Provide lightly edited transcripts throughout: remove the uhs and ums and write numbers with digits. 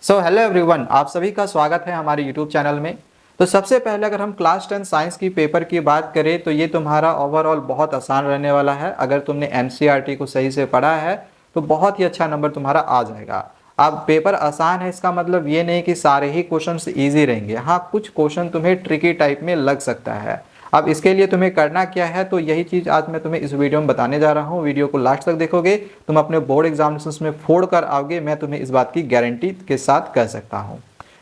Hello everyone, आप सभी का स्वागत है हमारे यूट्यूब चैनल में। तो सबसे पहले अगर हम क्लास 10 साइंस की पेपर की बात करें तो ये तुम्हारा ओवरऑल बहुत आसान रहने वाला है। अगर तुमने एनसीईआरटी को सही से पढ़ा है तो बहुत ही अच्छा नंबर तुम्हारा आ जाएगा। अब पेपर आसान है इसका मतलब ये नहीं कि सारे ही क्वेश्चंस इजी रहेंगे। हाँ, कुछ क्वेश्चन तुम्हें ट्रिकी टाइप में लग सकता है। अब इसके लिए तुम्हें करना क्या है, तो यही चीज़ आज मैं तुम्हें इस वीडियो में बताने जा रहा हूँ। वीडियो को लास्ट तक देखोगे, तुम अपने बोर्ड एग्जामिनेशंस में फोड़ कर आओगे, मैं तुम्हें इस बात की गारंटी के साथ कह सकता हूँ।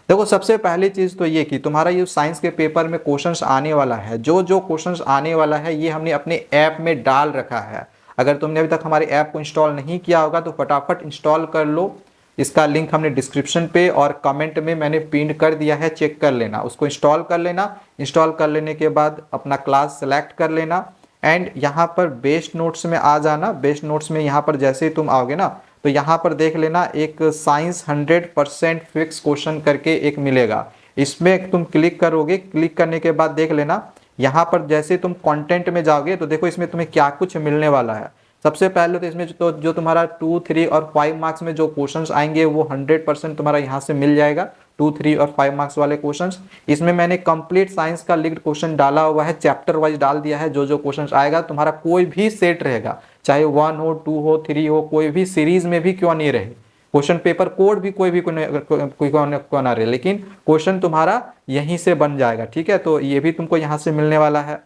देखो, सबसे पहली चीज़ तो ये कि तुम्हारा ये साइंस के पेपर में क्वेश्चंस आने वाला है, जो जो क्वेश्चंस आने वाला है ये हमने अपने ऐप में डाल रखा है। अगर तुमने अभी तक हमारे ऐप को इंस्टॉल नहीं किया होगा तो फटाफट इंस्टॉल कर लो। इसका लिंक हमने डिस्क्रिप्शन पे और कमेंट में मैंने पिन कर दिया है, चेक कर लेना, उसको इंस्टॉल कर लेना। इंस्टॉल कर लेने के बाद अपना क्लास सेलेक्ट कर लेना एंड यहाँ पर बेस्ट नोट्स में आ जाना। बेस्ट नोट्स में यहाँ पर जैसे ही तुम आओगे ना तो यहाँ पर देख लेना एक साइंस 100% फिक्स क्वेश्चन करके एक मिलेगा। इसमें तुम क्लिक करोगे, क्लिक करने के बाद देख लेना यहाँ पर जैसे तुम कंटेंट में जाओगे तो देखो इसमें तुम्हें क्या कुछ मिलने वाला है। सबसे पहले तो इसमें जो तुम्हारा 2, 3 और 5 मार्क्स में जो क्वेश्चंस आएंगे वो 100% तुम्हारा यहाँ से मिल जाएगा। 2, 3 और 5 मार्क्स वाले क्वेश्चंस इसमें मैंने कंप्लीट साइंस का लिंक्ड क्वेश्चन डाला हुआ है, चैप्टर वाइज डाल दिया है। जो जो क्वेश्चंस आएगा तुम्हारा कोई भी सेट रहेगा, चाहे 1 हो, 2 हो, 3 हो, कोई भी सीरीज में भी क्यों नहीं रहे, क्वेश्चन पेपर कोड भी कोई भी क्यों ना रहे, लेकिन क्वेश्चन तुम्हारा यहीं से बन जाएगा। ठीक है, तो ये भी तुमको यहाँ से मिलने वाला है।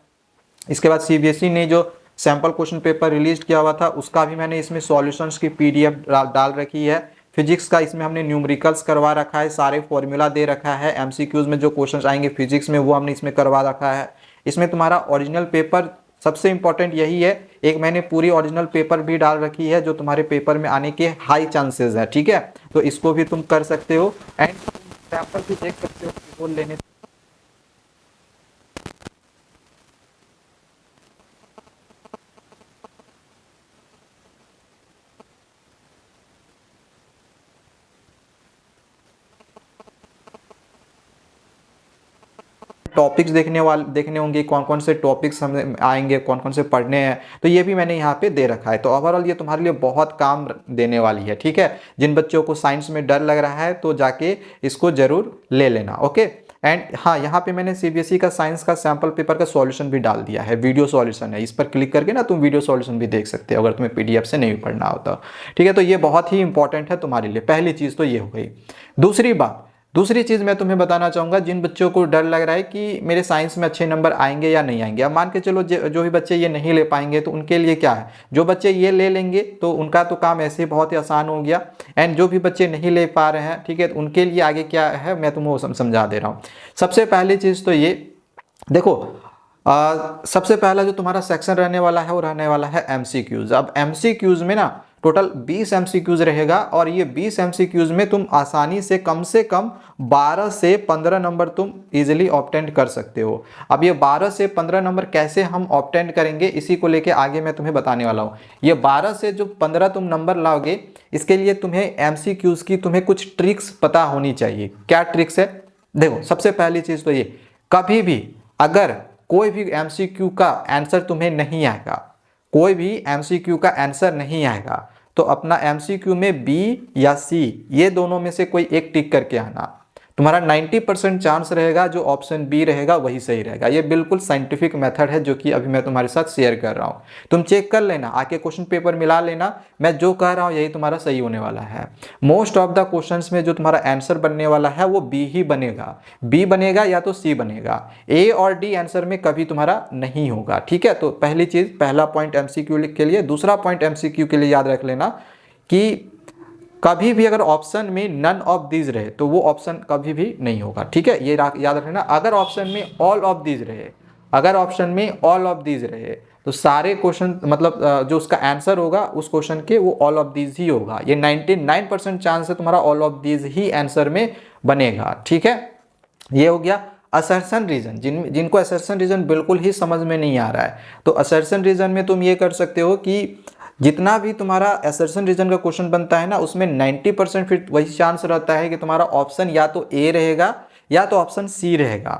इसके बाद सीबीएसई ने जो सैंपल क्वेश्चन पेपर रिलीज किया हुआ था उसका भी मैंने इसमें सॉल्यूशंस की पीडीएफ डाल रखी है। फिजिक्स का इसमें हमने न्यूमेरिकल्स करवा रखा है, सारे फॉर्मूला दे रखा है। एमसीक्यूज में जो क्वेश्चंस आएंगे फिजिक्स में वो हमने इसमें करवा रखा है। इसमें तुम्हारा ओरिजिनल पेपर सबसे इंपॉर्टेंट यही है, एक मैंने पूरी ओरिजिनल पेपर भी डाल रखी है जो तुम्हारे पेपर में आने के हाई चांसेस है। ठीक है, तो इसको भी तुम कर सकते हो एंड सैंपल भी देख सकते हो वो लेने। टॉपिक्स देखने होंगे, कौन कौन से टॉपिक्स हमें आएंगे, कौन कौन से पढ़ने हैं, तो ये भी मैंने यहाँ पे दे रखा है। तो ओवरऑल ये तुम्हारे लिए बहुत काम देने वाली है। ठीक है, जिन बच्चों को साइंस में डर लग रहा है तो जाके इसको जरूर ले लेना। ओके, एंड हाँ, यहाँ पे मैंने सीबीएसई का साइंस का सैंपल पेपर का सॉल्यूशन भी डाल दिया है, वीडियो सॉल्यूशन है। इस पर क्लिक करके ना तुम वीडियो सॉल्यूशन भी देख सकते हो अगर तुम्हें पीडीएफ से नहीं पढ़ना होता। ठीक है, तो ये बहुत ही इंपॉर्टेंट है तुम्हारे लिए। पहली चीज़ तो ये हो गई। दूसरी चीज़ मैं तुम्हें बताना चाहूँगा, जिन बच्चों को डर लग रहा है कि मेरे साइंस में अच्छे नंबर आएंगे या नहीं आएंगे। अब मान के चलो जो भी बच्चे ये नहीं ले पाएंगे तो उनके लिए क्या है, जो बच्चे ये ले लेंगे तो उनका तो काम ऐसे ही बहुत ही आसान हो गया। एंड जो भी बच्चे नहीं ले पा रहे हैं, ठीक है, तो उनके लिए आगे क्या है मैं तुम्हें वो समझा दे रहा हूँ। सबसे पहली चीज़ तो ये देखो, सबसे पहला जो तुम्हारा सेक्शन रहने वाला है वो रहने वाला है एमसीक्यूज। अब एमसीक्यूज में ना टोटल 20 एमसीक्यूज रहेगा और ये 20 एमसीक्यूज में तुम आसानी से कम 12 से 15 नंबर तुम इजीली ऑब्टेन कर सकते हो। अब ये 12 से 15 नंबर कैसे हम ऑब्टेन करेंगे इसी को लेके आगे मैं तुम्हें बताने वाला हूँ। ये 12 से जो 15 तुम नंबर लाओगे इसके लिए तुम्हें एमसीक्यूज की तुम्हें कुछ ट्रिक्स पता होनी चाहिए। क्या ट्रिक्स है? देखो, सबसे पहली चीज़ तो ये, कभी भी अगर कोई भी एमसीक्यू का आंसर तुम्हें नहीं आएगा, कोई भी एमसीक्यू का आंसर नहीं आएगा तो अपना एमसीक्यू में बी या सी ये दोनों में से कोई एक टिक करके आना। तुम्हारा 90% चांस रहेगा जो ऑप्शन बी रहेगा वही सही रहेगा। ये बिल्कुल साइंटिफिक मेथड है जो कि अभी मैं तुम्हारे साथ शेयर कर रहा हूँ। तुम चेक कर लेना, आके क्वेश्चन पेपर मिला लेना, मैं जो कह रहा हूँ यही तुम्हारा सही होने वाला है। मोस्ट ऑफ द क्वेश्चंस में जो तुम्हारा आंसर बनने वाला है वो बी ही बनेगा। बी बनेगा या तो सी बनेगा, ए और डी आंसर में कभी तुम्हारा नहीं होगा। ठीक है, तो पहली चीज़, पहला पॉइंट एमसीक्यू के लिए। दूसरा पॉइंट एमसीक्यू के लिए याद रख लेना कि कभी भी अगर ऑप्शन में नन ऑफ दीज रहे तो वो ऑप्शन कभी भी नहीं होगा। ठीक है, ये याद रखना। अगर ऑप्शन में ऑल ऑफ दीज रहे, अगर ऑप्शन में ऑल ऑफ दीज रहे तो सारे क्वेश्चन मतलब जो उसका आंसर होगा उस क्वेश्चन के वो ऑल ऑफ दीज ही होगा। ये 99% चांस है तुम्हारा all of these he answer में बनेगा। ठीक है, ये हो गया असर्शन रीजन। जिनको असर्शन रीजन बिल्कुल ही समझ में नहीं आ रहा है तो असर्शन रीजन में तुम ये कर सकते हो कि जितना भी तुम्हारा असर्शन रीजन का क्वेश्चन बनता है ना उसमें 90% फिर वही चांस रहता है कि तुम्हारा ऑप्शन या तो ए रहेगा या तो ऑप्शन सी रहेगा।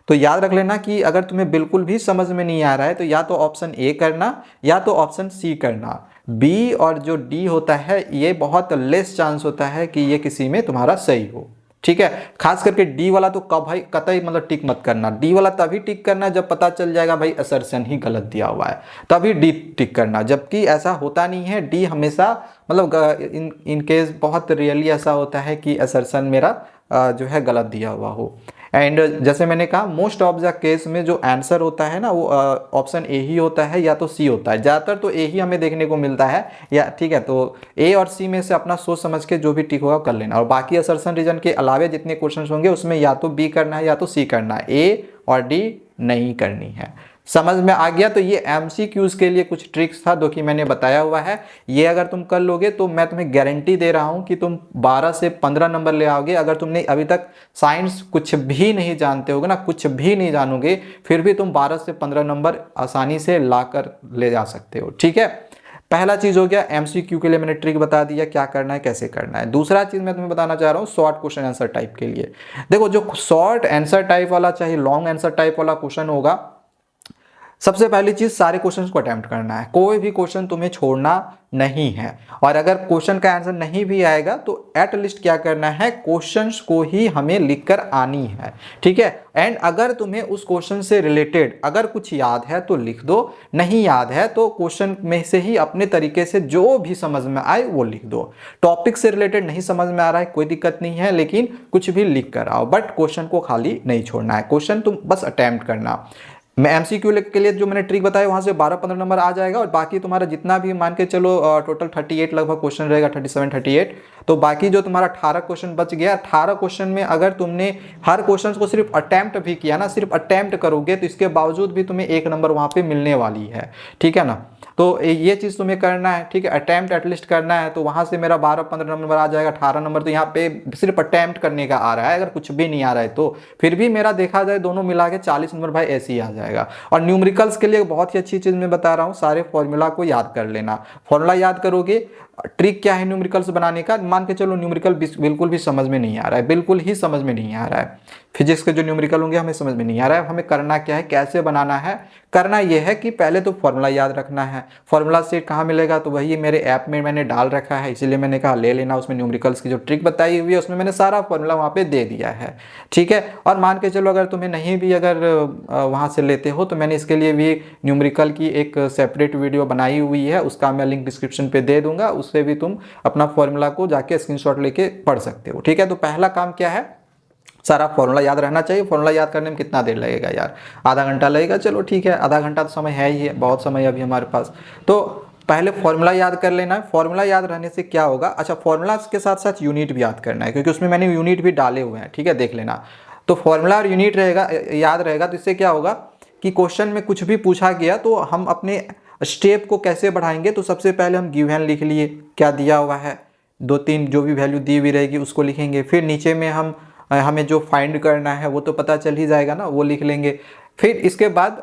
तो याद रख लेना कि अगर तुम्हें बिल्कुल भी समझ में नहीं आ रहा है तो या तो ऑप्शन ए करना या तो ऑप्शन सी करना। बी और जो डी होता है ये बहुत लेस चांस होता है कि ये किसी में तुम्हारा सही हो, ठीक है। खास करके डी वाला तो कब भाई कतई मतलब टिक मत करना। डी वाला तभी टिक करना जब पता चल जाएगा भाई असर्शन ही गलत दिया हुआ है, तभी डी टिक करना, जबकि ऐसा होता नहीं है। डी हमेशा मतलब इन केस बहुत रियली ऐसा होता है कि असर्शन मेरा जो है गलत दिया हुआ हो। एंड जैसे मैंने कहा मोस्ट ऑफ द केस में जो आंसर होता है ना वो ऑप्शन ए ही होता है या तो सी होता है। ज़्यादातर तो ए ही हमें देखने को मिलता है या, ठीक है। तो ए और सी में से अपना सोच समझ के जो भी टिक होगा कर लेना, और बाकी असर्शन रीजन के अलावे जितने क्वेश्चन होंगे उसमें या तो बी करना है या तो सी करना है, ए और डी नहीं करनी है। समझ में आ गया? तो ये MCQs के लिए कुछ ट्रिक्स था जो कि मैंने बताया हुआ है। ये अगर तुम कर लोगे तो मैं तुम्हें गारंटी दे रहा हूं कि तुम 12 से 15 नंबर ले आओगे। अगर तुमने अभी तक साइंस कुछ भी नहीं जानते होगे ना, कुछ भी नहीं जानोगे, फिर भी तुम 12 से 15 नंबर आसानी से ला कर ले जा सकते हो, ठीक है। पहला चीज हो गया MCQ के लिए मैंने ट्रिक बता दिया क्या करना है कैसे करना है। दूसरा चीज मैं तुम्हें बताना चाह रहा हूँ शॉर्ट क्वेश्चन आंसर टाइप के लिए। देखो जो शॉर्ट आंसर टाइप वाला चाहे लॉन्ग आंसर टाइप वाला क्वेश्चन होगा, सबसे पहली चीज सारे क्वेश्चंस को अटेम्प्ट करना है, कोई भी क्वेश्चन तुम्हें छोड़ना नहीं है। और अगर क्वेश्चन का आंसर नहीं भी आएगा तो एट लीस्ट क्या करना है, क्वेश्चंस को ही हमें लिखकर आनी है, ठीक है। एंड अगर तुम्हें उस क्वेश्चन से रिलेटेड अगर कुछ याद है तो लिख दो, नहीं याद है तो क्वेश्चन में से ही अपने तरीके से जो भी समझ में आए वो लिख दो। टॉपिक से रिलेटेड नहीं समझ में आ रहा है कोई दिक्कत नहीं है, लेकिन कुछ भी लिख कर आओ, बट क्वेश्चन को खाली नहीं छोड़ना है, क्वेश्चन तुम बस अटेम्प्ट करना। मैं MCQ के लिए जो मैंने ट्रिक बताया वहां से 12-15 नंबर आ जाएगा, और बाकी तुम्हारा जितना भी मान के चलो टोटल 38 लगभग क्वेश्चन रहेगा, 37-38। तो बाकी जो तुम्हारा 18 क्वेश्चन बच गया, 18 क्वेश्चन में अगर तुमने हर क्वेश्चन को सिर्फ अटेम्प्ट भी किया ना, सिर्फ अटेम्प्ट करोगे तो इसके बावजूद भी तुम्हें 1 नंबर वहां पे मिलने वाली है, ठीक है ना। तो ये चीज़ तुम्हें करना है, ठीक है। अटेम्प्ट एटलीस्ट करना है, तो वहां से मेरा 12-15 नंबर आ जाएगा। 18 नंबर तो यहाँ पे सिर्फ अटेम्प्ट करने का आ रहा है, अगर कुछ भी नहीं आ रहा है तो फिर भी मेरा देखा जाए दोनों मिला के 40 नंबर भाई ऐसे ही आ जाएगा। और न्यूमेरिकल्स के लिए बहुत ही अच्छी चीज़ मैं बता रहा हूँ, सारे फॉर्मूला को याद कर लेना। फॉर्मूला याद करोगे, ट्रिक क्या है न्यूमेरिकल्स बनाने का, मान के चलो न्यूमेरिकल बिल्कुल भी समझ में नहीं आ रहा है, बिल्कुल ही समझ में नहीं आ रहा है, फिजिक्स के जो न्यूमेरिकल होंगे हमें समझ में नहीं आ रहा है, हमें करना क्या है, कैसे बनाना है। करना यह है कि पहले तो फॉर्मूला याद रखना है। फॉर्मूला सेट कहाँ मिलेगा, तो वही मेरे ऐप में मैंने डाल रखा है, इसीलिए मैंने कहा ले लेना। उसमें न्यूमेरिकल्स की जो ट्रिक बताई हुई है उसमें मैंने सारा फॉर्मूला वहाँ पे दे दिया है, ठीक है। और मान के चलो अगर तुम्हें नहीं भी अगर वहाँ से लेते हो तो मैंने इसके लिए भी न्यूमेरिकल की एक सेपरेट वीडियो बनाई हुई है, उसका मैं लिंक डिस्क्रिप्शन पे दे दूंगा, उससे भी तुम अपना फॉर्मूला को जाके स्क्रीनशॉट लेके पढ़ सकते हो, ठीक है। तो पहला काम क्या है, सारा फॉर्मूला याद रहना चाहिए। फॉर्मूला याद करने में कितना देर लगेगा यार, आधा घंटा लगेगा, चलो ठीक है, आधा घंटा तो समय है ही है, बहुत समय अभी हमारे पास। तो पहले फॉर्मूला याद कर लेना है। फॉर्मूला याद रहने से क्या होगा, अच्छा फॉर्मूला के साथ साथ यूनिट भी याद करना है, क्योंकि उसमें मैंने यूनिट भी डाले हुए हैं, ठीक है, देख लेना। तो फॉर्मूला और यूनिट रहेगा, याद रहेगा, तो इससे क्या होगा कि क्वेश्चन में कुछ भी पूछा गया तो हम अपने स्टेप को कैसे बढ़ाएंगे। तो सबसे पहले हम गिवन लिख लिए, क्या दिया हुआ है, 2-3 जो भी वैल्यू दी हुई रहेगी उसको लिखेंगे। फिर नीचे में हमें जो फाइंड करना है वो तो पता चल ही जाएगा ना, वो लिख लेंगे। फिर इसके बाद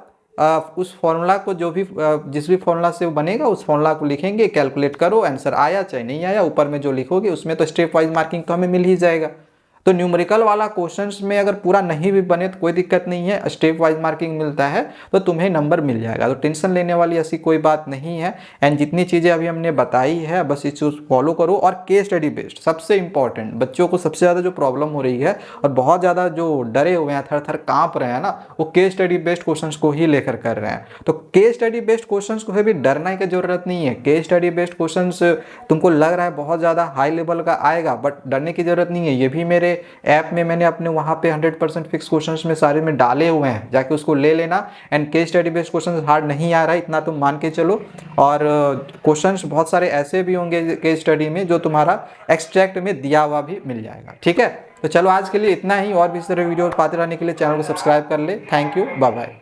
उस फॉर्मूला को जो भी जिस भी फॉर्मूला से वो बनेगा उस फॉर्मूला को लिखेंगे, कैलकुलेट करो, आंसर आया चाहे नहीं आया, ऊपर में जो लिखोगे उसमें तो स्टेप वाइज मार्किंग तो हमें मिल ही जाएगा। तो न्यूमेरिकल वाला क्वेश्चंस में अगर पूरा नहीं भी बने तो कोई दिक्कत नहीं है, स्टेप वाइज मार्किंग मिलता है तो तुम्हें नंबर मिल जाएगा, तो टेंशन लेने वाली ऐसी कोई बात नहीं है। एंड जितनी चीज़ें अभी हमने बताई है बस इस चीज़ फॉलो करो। और केस स्टडी बेस्ड सबसे इंपॉर्टेंट, बच्चों को सबसे ज़्यादा जो प्रॉब्लम हो रही है और बहुत ज़्यादा जो डरे हुए हैं, थर थर काँप रहे हैं ना, वो केस स्टडी बेस्ड क्वेश्चन को ही लेकर कर रहे हैं। तो केस स्टडी बेस्ड क्वेश्चन को भी डरने की जरूरत नहीं है। केस स्टडी बेस्ड क्वेश्चन तुमको लग रहा है बहुत ज़्यादा हाई लेवल का आएगा, बट डरने की जरूरत नहीं है। ये भी मेरे ऐप में मैंने अपने वहाँ पे 100% फिक्स क्वेश्चंस में सारे में डाले हुए हैं, जाके उसको ले लेना। And case study based questions hard नहीं आ रहा है, इतना तुम मान के चलो। और क्वेश्चंस बहुत सारे ऐसे भी होंगे केस स्टडी में जो तुम्हारा एक्सट्रैक्ट में दिया हुआ भी मिल जाएगा, ठीक है। तो चलो आज के लिए इतना ही, और भी इस तरह वीडियो पाते रहने के लिए चैनल को सब्सक्राइब कर ले। Thank you, bye bye.